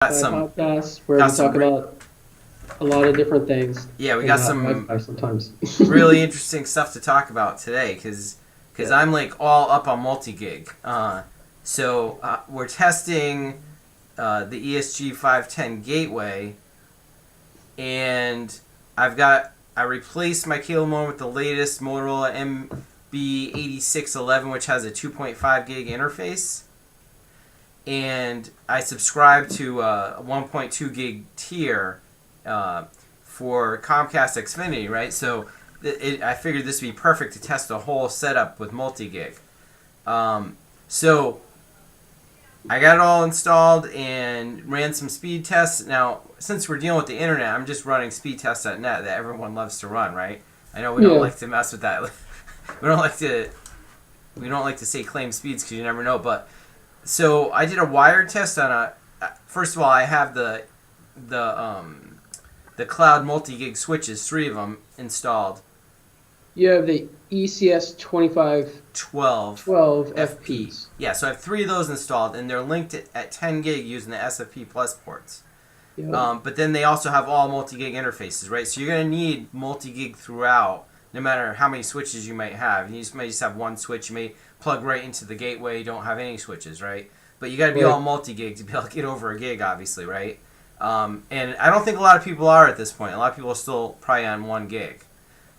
Got some podcast where got we some talk re- about a lot of different things yeah, we and got not some Wi-Fi sometimes. really interesting stuff to talk about today because Yeah. I'm like all up on multi-gig. We're testing the ESG510 gateway, and I replaced my cable modem with the latest Motorola MB8611, which has a 2.5 gig interface, and I subscribe to a 1.2 gig tier for Comcast Xfinity, right? So I figured this would be perfect to test the whole setup with multi-gig. So I got it all installed and ran some speed tests. Now, since we're dealing with the internet, I'm just running speedtest.net that everyone loves to run, right? I know we don't Yeah. like to mess with that. we don't like to we don't like to say claim speeds because you never know. But so I did a wired test on a. First of all, I have the the cloud multi-gig switches, 3 of them installed. You have the ECS 12 2512 FP. FPs. Yeah, so I have 3 of those installed, and they're linked at 10 gig using the SFP Plus ports. Yeah. But then they also have all multi-gig interfaces, right? So you're going to need multi-gig throughout, no matter how many switches you might have. You may just have one switch. You may plug right into the gateway. You don't have any switches, right? But you got to be Right. all multi-gig to be able to get over a gig, obviously, right? And I don't think a lot of people are at this point. A lot of people are still probably on 1 gig.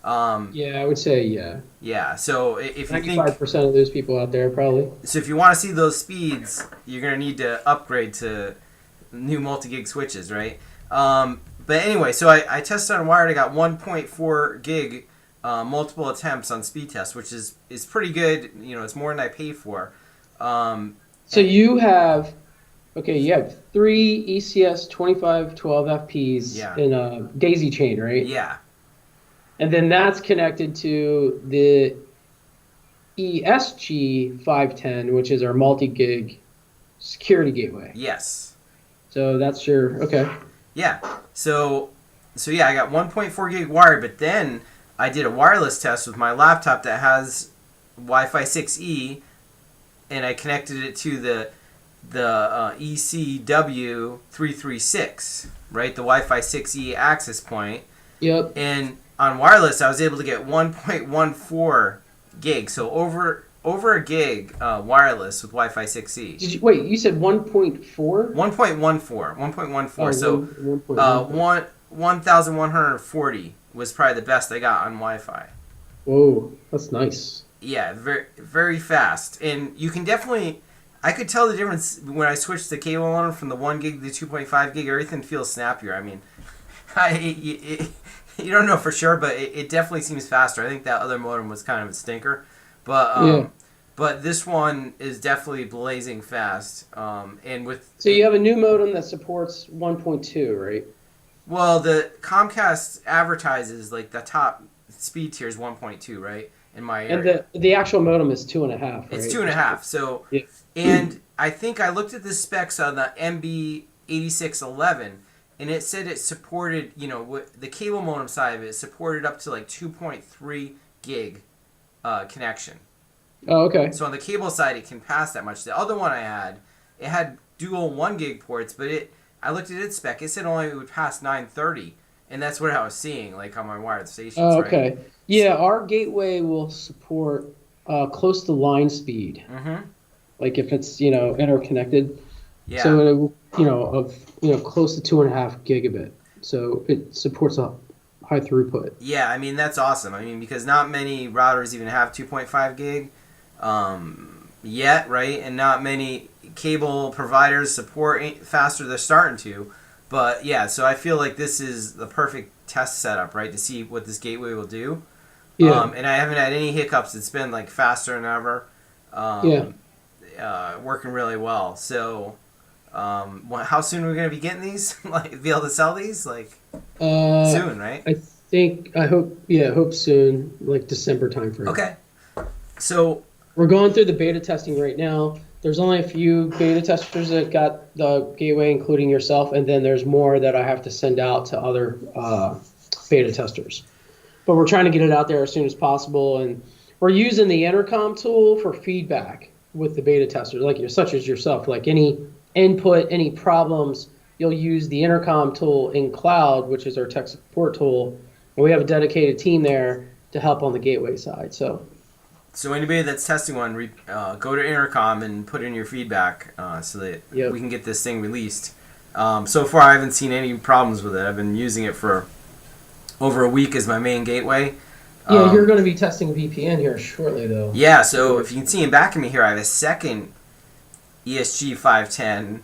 Yeah, I would say yeah. Yeah, so if you think 95% of those people out there probably. so, if you want to see those speeds, you're gonna need to upgrade to new multi-gig switches, right? But anyway, so I tested on wired. I got 1.4 gig multiple attempts on speed test, which is pretty good. You know, it's more than I paid for. Um, So you have you have 3 ECS 2512 FPs yeah, in a daisy chain, right? yeah, And then that's connected to the ESG510, which is our multi-gig security gateway. yes, So that's your okay. yeah. So yeah, I got 1.4 gig wired, but then I did a wireless test with my laptop that has Wi-Fi 6E, and I connected it to the ECW336, right? The Wi-Fi 6E access point. Yep. And on wireless, I was able to get 1.14 gig, so over a gig wireless with Wi-Fi 6E. Did you wait? You said 1.4? 1.14, 1.14. Oh, So 1.1. 1,140 was probably the best I got on Wi-Fi. Whoa, that's nice. Yeah, very very fast, and you can definitely. I could tell the difference when I switched the cable modem from the 1 gig to the 2.5 gig. Everything feels snappier. I mean, you don't know for sure, but it definitely seems faster. I think that other modem was kind of a stinker, but Yeah. but this one is definitely blazing fast. And with So you have a new modem that supports 1.2, right? well, the Comcast advertises like the top speed tier is 1.2, right? In my And area. the actual modem is 2.5, right? It's 2.5. So, Yeah. and I think I looked at the specs on the MB8611, and it said it supported, you know, the cable modem side of it supported up to like 2.3 gig connection. Oh, okay. So on the cable side, it can pass that much. The other one I had, it had dual 1 gig ports, but I looked at its spec. It said only it would pass 930, and that's what I was seeing, like on my wired stations, Oh, right? okay. Yeah, our gateway will support close to line speed, Mm-hmm. like if it's interconnected. Yeah. So it will, close to 2.5 gigabit. So it supports a high throughput. Yeah, I mean, that's awesome. I mean, because not many routers even have 2.5 gig yet, right? And not many cable providers support faster. They're starting to. But yeah, so I feel like this is the perfect test setup, right, to see what this gateway will do. Yeah. And I haven't had any hiccups. It's been like faster than ever. Yeah. Working really well. So, how soon are we going to be getting these? Like, be able to sell these? Like, soon, right? I hope soon, like December timeframe. Okay. So, We're going through the beta testing right now. There's only a few beta testers that got the gateway, including yourself, and then there's more that I have to send out to other beta testers. But we're trying to get it out there as soon as possible, and we're using the intercom tool for feedback with the beta testers, such as yourself. Like any input, any problems, you'll use the intercom tool in cloud, which is our tech support tool, and we have a dedicated team there to help on the gateway side. So anybody that's testing one, go to intercom and put in your feedback so that we can get this thing released. So far, I haven't seen any problems with it. I've been using it for over a week as my main gateway. Yeah, you're going to be testing VPN here shortly, though. Yeah, so if you can see in back of me here, I have a second ESG510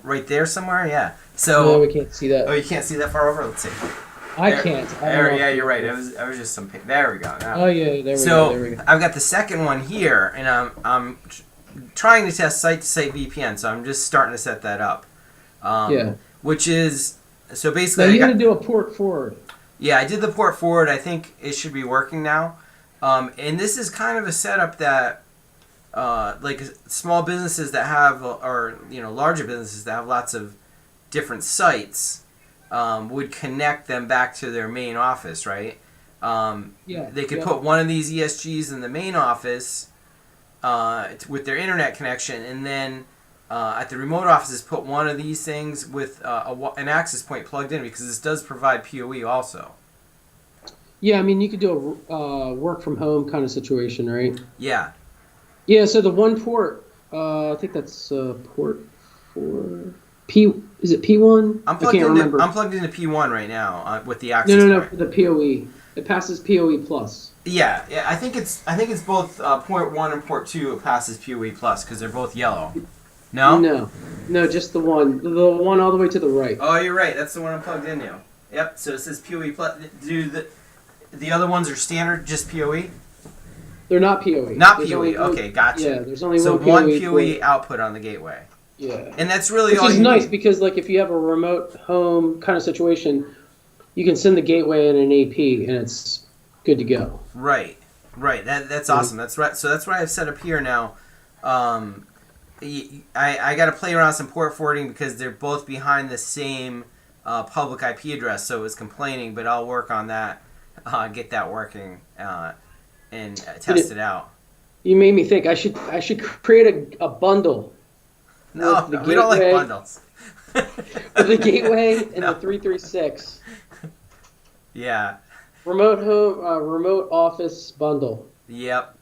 right there somewhere. Yeah. So no, we can't see that. Oh, you can't see that far over? Let's see. I can't. Yeah, you're right. I was just some. There we go. Now. Oh yeah, there we go. I've got the second one here, and I'm trying to test site-to-site VPN. So I'm just starting to set that up. Which is so basically. Now you got to do a port forward. Yeah, I did the port forward. I think it should be working now. And this is kind of a setup that, like small businesses that have, or larger businesses that have lots of different sites. Would connect them back to their main office, right? They could put one of these ESGs in the main office with their internet connection, and then at the remote offices put one of these things with an access point plugged in, because this does provide PoE also. Yeah, I mean, you could do a work from home kind of situation, right? Yeah. Yeah, so the one port, I think that's port 4. Is it P1? I can't remember. I'm plugged into P1 right now with the access. No, for the PoE. It passes PoE plus. Yeah. I think it's both port 1 and port 2. It passes PoE plus because they're both yellow. No, just the one all the way to the right. Oh, you're right. That's the one I'm plugged into. Yep. So it says PoE plus. Do the other ones are standard, just PoE? They're not PoE. Not PoE. Okay, gotcha. Yeah, there's only one PoE output on the gateway. Yeah. And that's really Which all is you nice need. Because like if you have a remote home kind of situation, you can send the gateway in an AP and it's good to go. Right. That's awesome. That's right. So that's what I've set up here now. I got to play around some port forwarding because they're both behind the same public IP address, so it was complaining, but I'll work on that, get that working, and test it out. You made me think I should create a bundle. No, we don't like bundles. With the gateway and the 336. Yeah. Remote home, remote office bundle. Yep.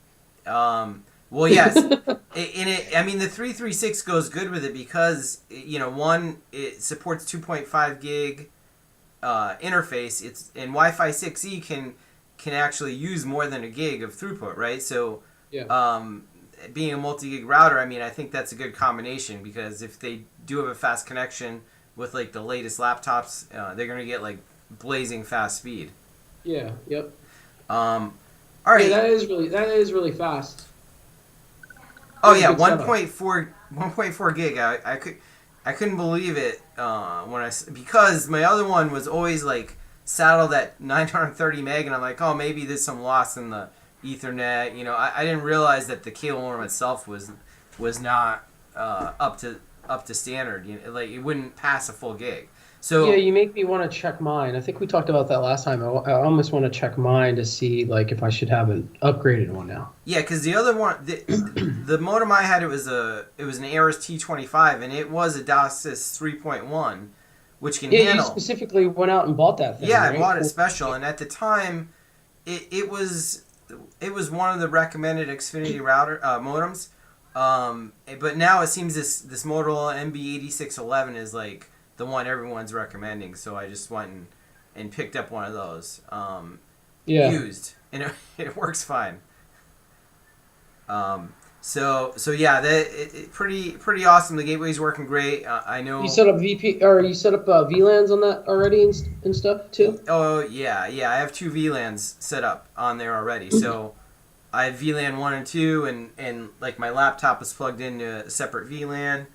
Well, yes. I mean, the 336 goes good with it because one, it supports 2.5 gig interface. And Wi-Fi 6E can actually use more than a gig of throughput, right? So, being a multi-gig router, I mean, I think that's a good combination because if they do have a fast connection with like the latest laptops, they're gonna get like blazing fast speed. Yeah. Yep. All right. Yeah, that is really fast. Oh yeah, 1.4 gig. I couldn't believe it because my other one was always like saddled at 930 meg, and I'm like, oh, maybe there's some loss in the Ethernet. I didn't realize that the cable modem itself was not up to standard. Like it wouldn't pass a full gig. So yeah, you make me want to check mine. I think we talked about that last time. I almost want to check mine to see like if I should have an upgraded one now. Yeah, because the other one, the modem I had, it was an Ares T25, and it was a DOCSIS 3.1, which can handle. Yeah, you specifically went out and bought that thing. Yeah, right? I bought it special, and at the time, it was one of the recommended Xfinity router modems. But now it seems this Motorola MB8611 is like the one everyone's recommending. So I just went and picked up one of those. Used, and it works fine. So yeah, pretty awesome. The gateway's working great. I know you set up VLANs on that already and stuff too. Oh yeah. I have 2 VLANs set up on there already. So I have VLAN 1 and 2, and like my laptop is plugged into a separate VLAN.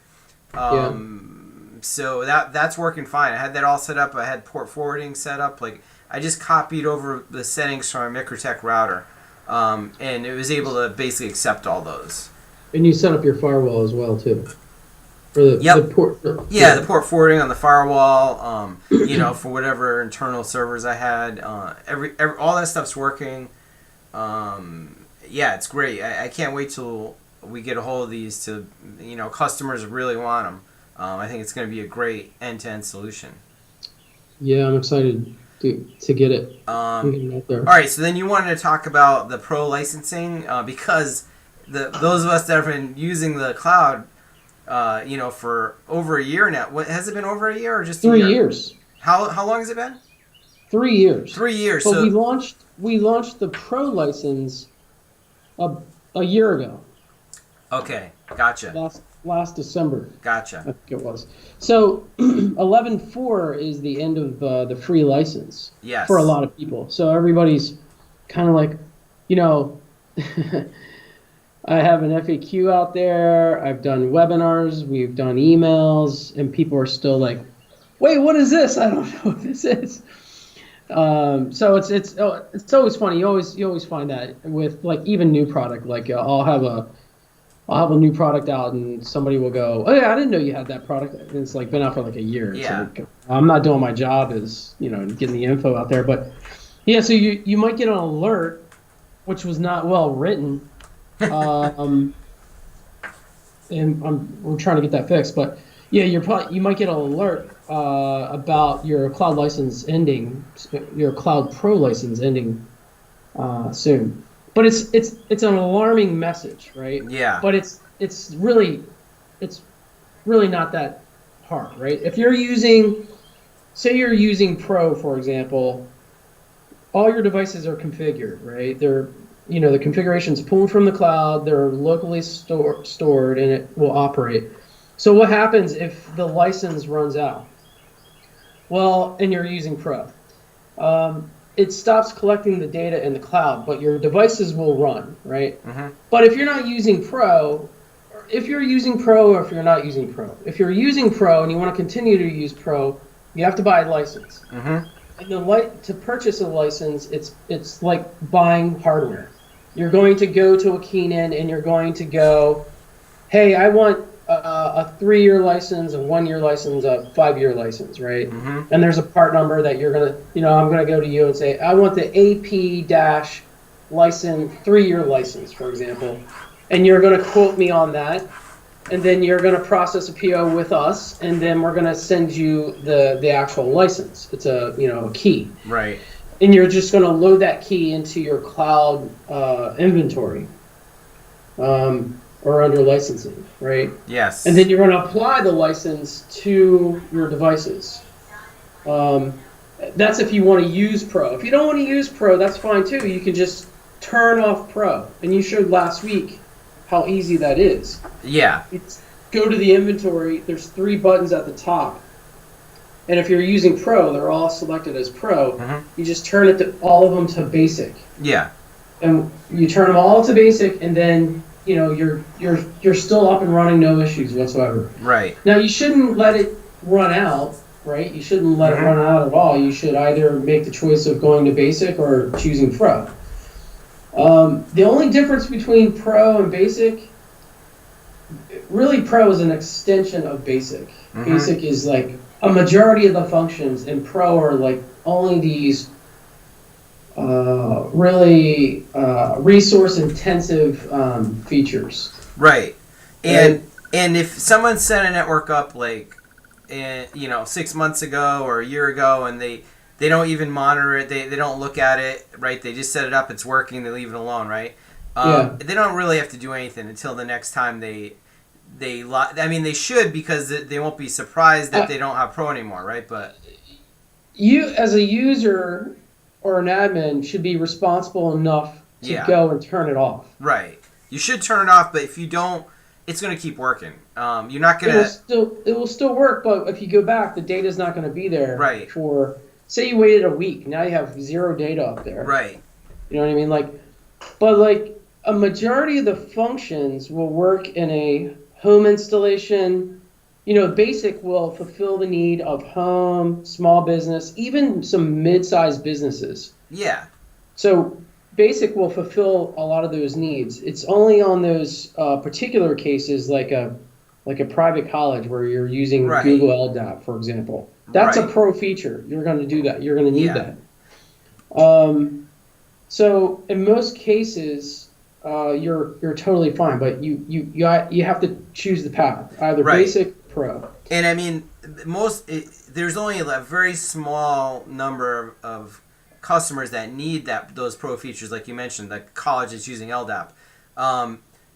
So that's working fine. I had that all set up. I had port forwarding set up. Like I just copied over the settings from my Microtech router, and it was able to basically accept all those. And you set up your firewall as well too. For the port. The port forwarding on the firewall. For whatever internal servers I had. Every all that stuff's working. It's great. I can't wait till we get a hold of these. Customers really want them. I think it's going to be a great end-to-end solution. Yeah, I'm excited to get it. All Out there. right, so then you wanted to talk about the pro licensing because those of us that have been using the cloud, for over a year now. What has it been, over a year or just a 3 year? years. How long has it been? 3 years. 3 years. But so we launched the pro license a year ago. Okay, gotcha. Last December. Gotcha. I think it was. So 11.4 is the end of the free license. Yes. For a lot of people. So everybody's kind of like, I have an FAQ out there. I've done webinars. We've done emails, and people are still like, "Wait, what is this? I don't know what this is." So it's always funny. You always find that with like even new product. Like I'll have a new product out, and somebody will go, "Oh yeah, I didn't know you had that product." And it's like been out for like a year. Yeah. Like, I'm not doing my job as getting the info out there, but yeah. So you might get an alert, which was not well written. And we're trying to get that fixed, but yeah, you might get an alert about your cloud license ending, your cloud pro license ending soon. But it's an alarming message, right? Yeah. But it's really not that hard, right? If say you're using Pro, for example, all your devices are configured, right? The configuration's pulled from the cloud, they're locally stored, and it will operate. So what happens if the license runs out? Well, and you're using Pro. It stops collecting the data in the cloud, but your devices will run, right? Mm-hmm. But if you're not using Pro, if you're using Pro or if you're not using Pro, if you're using Pro and you want to continue to use Pro, you have to buy a license. Mm-hmm. And to purchase a license, it's like buying hardware. You're going to go to a Keenan and you're going to go, hey, I want a 3-year license, a 1-year license, a 5-year license, right? Mm-hmm. And there's a part number that you're going to, I'm going to go to you and say, I want the AP- license, 3-year license, for example. And you're going to quote me on that. And then you're going to process a PO with us, and then we're going to send you the actual license. It's a key. Right. And you're just going to load that key into your cloud inventory or under licensing, right? Yes. And then you're going to apply the license to your devices. That's if you want to use Pro. If you don't want to use Pro, that's fine too. You can just turn off Pro. And you showed last week how easy that is. Yeah. Go to the inventory. There's 3 buttons at the top. And if you're using Pro, they're all selected as Pro. Mm-hmm. You just turn all of them to Basic. Yeah. And you turn them all to Basic, and then you're still up and running, no issues whatsoever. Right. Now you shouldn't let it run out, right? You shouldn't let it run out at all. You should either make the choice of going to Basic or choosing Pro. The only difference between Pro and Basic, really Pro is an extension of Basic. Mm-hmm. Basic is like a majority of the functions, and Pro are like only these really resource-intensive features. Right. And if someone set a network up 6 months ago or a year ago, and they don't even monitor it, they don't look at it, right? They just set it up, it's working, they leave it alone, right? They don't really have to do anything until the next time they should, because they won't be surprised that they don't have Pro anymore, right? But you, as a user or an admin, should be responsible enough to go and turn it off. Right. You should turn it off, but if you don't, it's going to keep working. You're not going to... It will still work, but if you go back, the data's not going to be there. Right. For, say you waited a week, now you have 0 data up there. Right. You know what I mean? But a majority of the functions will work in a home installation. Basic will fulfill the need of home, small business, even some mid-sized businesses. Yeah. So Basic will fulfill a lot of those needs. It's only on those particular cases, like a private college where you're using Google LDAP, for example. That's a Pro feature. You're going to do that. You're going to need that. So in most cases, you're totally fine, but you have to choose the path, either Basic Pro. And I mean, there's only a very small number of customers that need those pro features, like you mentioned, like college is using LDAP.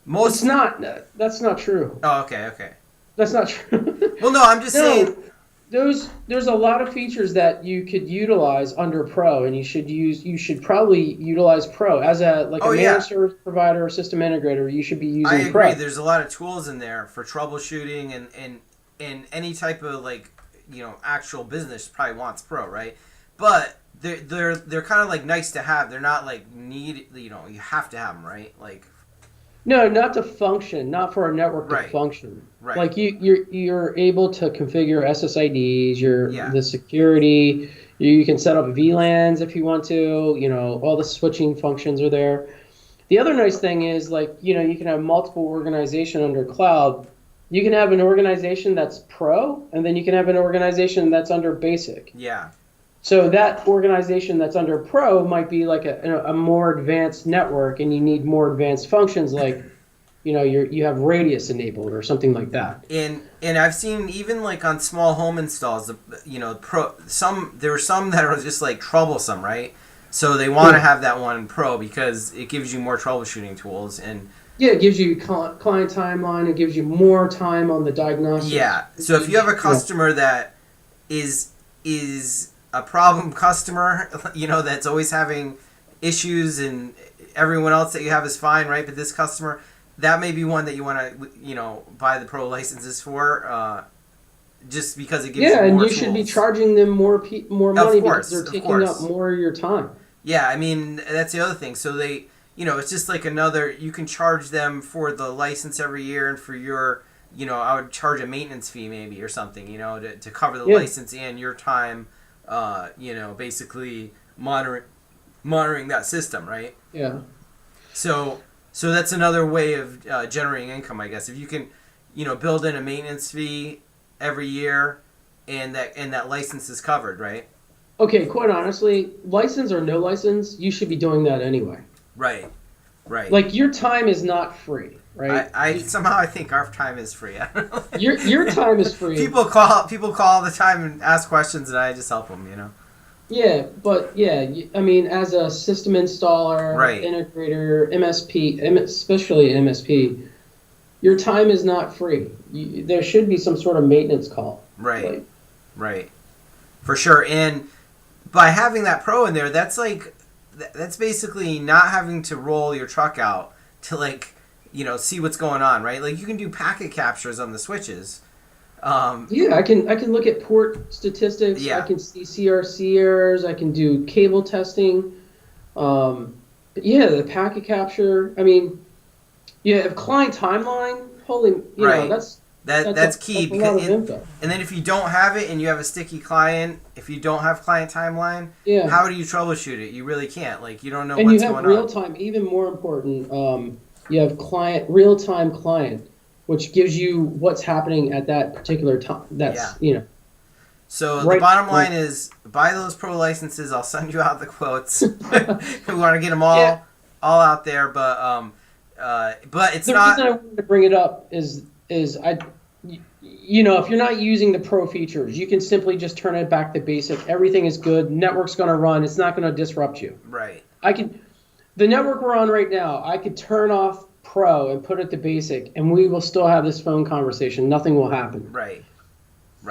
Most It's not. That's not true. Oh, okay. That's not true. Well, no, I'm just saying. There's a lot of features that you could utilize under Pro, and you should probably utilize Pro as a managed service provider or system integrator. You should be using I agree. Pro. There's a lot of tools in there for troubleshooting and any type of actual business probably wants Pro, right? But they're kind of like nice to have. They're not like you have to have them, right? Like. No, not to function, not for a network to function. Right. Like you're able to configure SSIDs, the security. You can set up VLANs if you want to. All the switching functions are there. The other nice thing is you can have multiple organization under cloud. You can have an organization that's pro, and then you can have an organization that's under basic. Yeah. So that organization that's under Pro might be like a more advanced network, and you need more advanced functions like, you have radius enabled or something like that. And I've seen even like on small home installs, there are some that are just like troublesome, right? So they want to have that one in Pro because it gives you more troubleshooting tools and. Yeah, it gives you client timeline. It gives you more time on the diagnostics. Yeah. So if you have a customer that is a problem customer, that's always having issues and everyone else that you have is fine, right? But this customer, that may be one that you want to, buy the Pro licenses for, just because it gives you more and you tools. should be charging them more money because they're taking up more of your time. Yeah, I mean, that's the other thing. So they, it's just like you can charge them for the license every year and for your, I would charge a maintenance fee maybe or something, to cover the license and your time. Basically monitoring that system, right? Yeah. So that's another way of generating income, I guess. If you can, build in a maintenance fee every year, and that license is covered, right? Okay, quite honestly, license or no license, you should be doing that anyway. Right. Like your time is not free, right? I somehow think our time is free. I don't know. Your time is free. People call all the time and ask questions, and I just help them. Yeah, but I mean, as a system installer, integrator, MSP, especially MSP, your time is not free. There should be some sort of maintenance call. Right. For sure. And by having that Pro in there, that's basically not having to roll your truck out to see what's going on, right? Like you can do packet captures on the switches. I can look at port statistics. Yeah. I can see CRC errors. I can do cable testing. The packet capture. I mean, if client timeline. That's key. That's a lot of info. And then if you don't have it and you have a sticky client, if you don't have client timeline, how do you troubleshoot it? You really can't. You don't know what's going on. And you have real time. Even more important, you have real time client, which gives you what's happening at that particular time. So the bottom line is buy those Pro licenses. I'll send you out the quotes. We want to get them all out there, but it's not. The reason I wanted to bring it up is if you're not using the Pro features, you can simply just turn it back to basic. Everything is good. Network's going to run. It's not going to disrupt you. Right. The network we're on right now, I could turn off Pro and put it to basic, and we will still have this phone conversation. Nothing will happen. Right.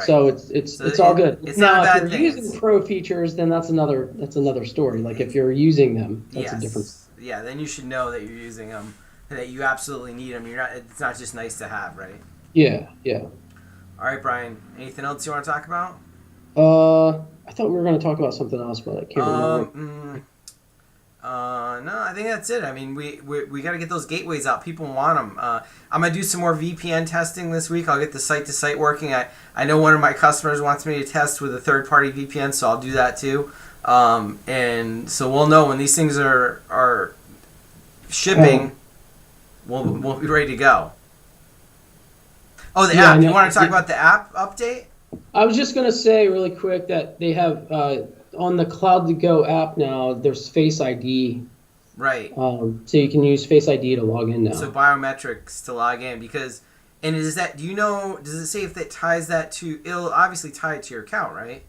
So it's all good. It's now, not a bad if thing. you're using Pro features, then that's another story. Like if you're using them, that's a different. Yeah, then you should know that you're using them, and that you absolutely need them. It's not just nice to have, right? Yeah. All right, Brian. Anything else you want to talk about? I thought we were going to talk about something else, but I can't remember. No, I think that's it. I mean, we got to get those gateways out. People want them. I'm going to do some more VPN testing this week. I'll get the site-to-site working. I know one of my customers wants me to test with a third-party VPN, so I'll do that too. And so we'll know when these things are shipping, we'll be ready to go. Oh, the app. You want to talk about the app update? I was just going to say really quick that they have on the Cloud to Go app now, there's Face ID. Right. So you can use Face ID to log in now. So biometrics to log in, because And is that, do you know, does it say if that ties that to, it'll obviously tie it to your account, right?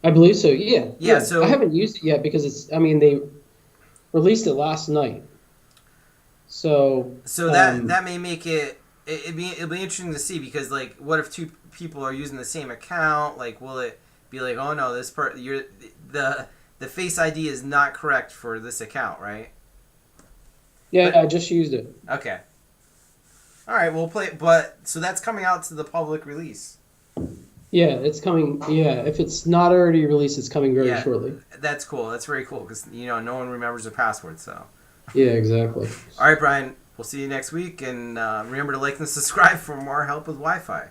I believe so. Yeah. Yeah, so I haven't used it yet because it's. I mean, they released it last night. So. that may make it'll be interesting to see, because like, what if two people are using the same account? Like, will it be like, oh no, the Face ID is not correct for this account, right? Yeah, But, I just used it. okay. All right, we'll play. But so that's coming out to the public release. Yeah, it's coming. Yeah, if it's not already released, it's coming very Yeah, shortly. that's cool. That's very cool, because no one remembers their password. So, Yeah, exactly. all right, Brian. We'll see you next week, and remember to like and subscribe for more help with Wi-Fi.